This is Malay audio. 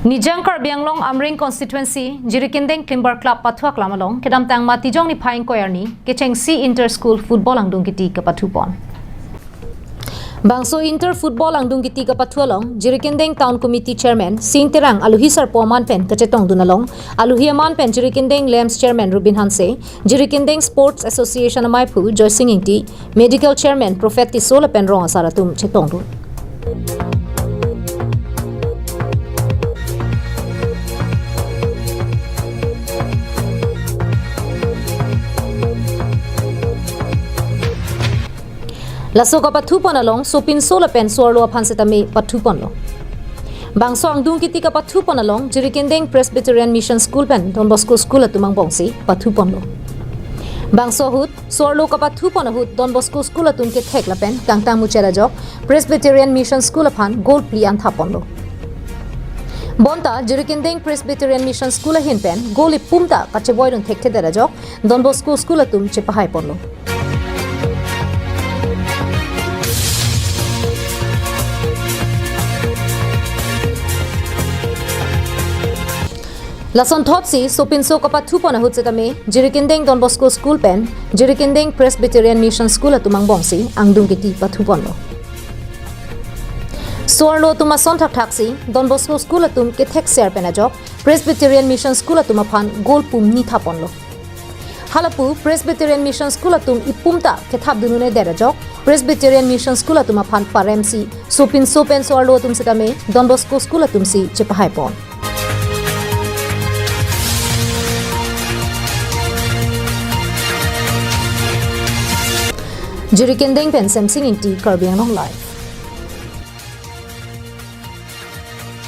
Nijang Karbianglong Amring Constituency, Jirikindeng Klimber Club pathu aklam along, kedam tang matijong ni Phaing Koyarni, kechengsi Inter School Football angdung keti kapathu pon. Bangso Inter Football angdung keti kapathu along, Jirikindeng Town Committee Chairman Sing Terang Aluhi Sarpoman Pen kachetong dunalong, Aluhi Aman Pen Jirikindeng Lambs Chairman Rubin Hanse, Jirikindeng Sports Association Amaipu Joy Singingti, Medical Chairman Prophet Tisola Pen Rong Asaratum chetong dun. Laso kapathu pon along sopin sola pen sorlo aphansetame pathu pon lo. Bangso angdung kiti kapathu pon along Jirikindeng Presbyterian Mission School pen Don Bosco School atumang bongsi pathu pon lo. Bangso hut sorlo kapathu pon hut Don Bosco School atum ke thek la pen kangtang muchera jok Presbyterian Mission School aphan gold pli an thapon lo. Bonta Jirikindeng Presbyterian Mission School hin pen goli pumta kacheboy dun thek thedera jok Don Bosco School atum che pahai pon lo. Lason thotsi sopinso kapathu pon ahut setame Jirikindeng Don Bosco School pen Jirikindeng Presbyterian Mission School atumang bongsi angdung kiti pathu pon lo. Sorlo tuma son thak thaksi Don Bosco School atum ke thek ser pen ajok Presbyterian Mission School atum aphan gol pum ni thapon lo. Halapu Presbyterian Mission School atum ipumta ke thap dunune dera jok Presbyterian Mission School atum aphan paremsi sopinso pen sorlo atum setame Don Bosco School atum si chepahai pon. Jirikindeng pen Samsung Inti Karbianglong Live.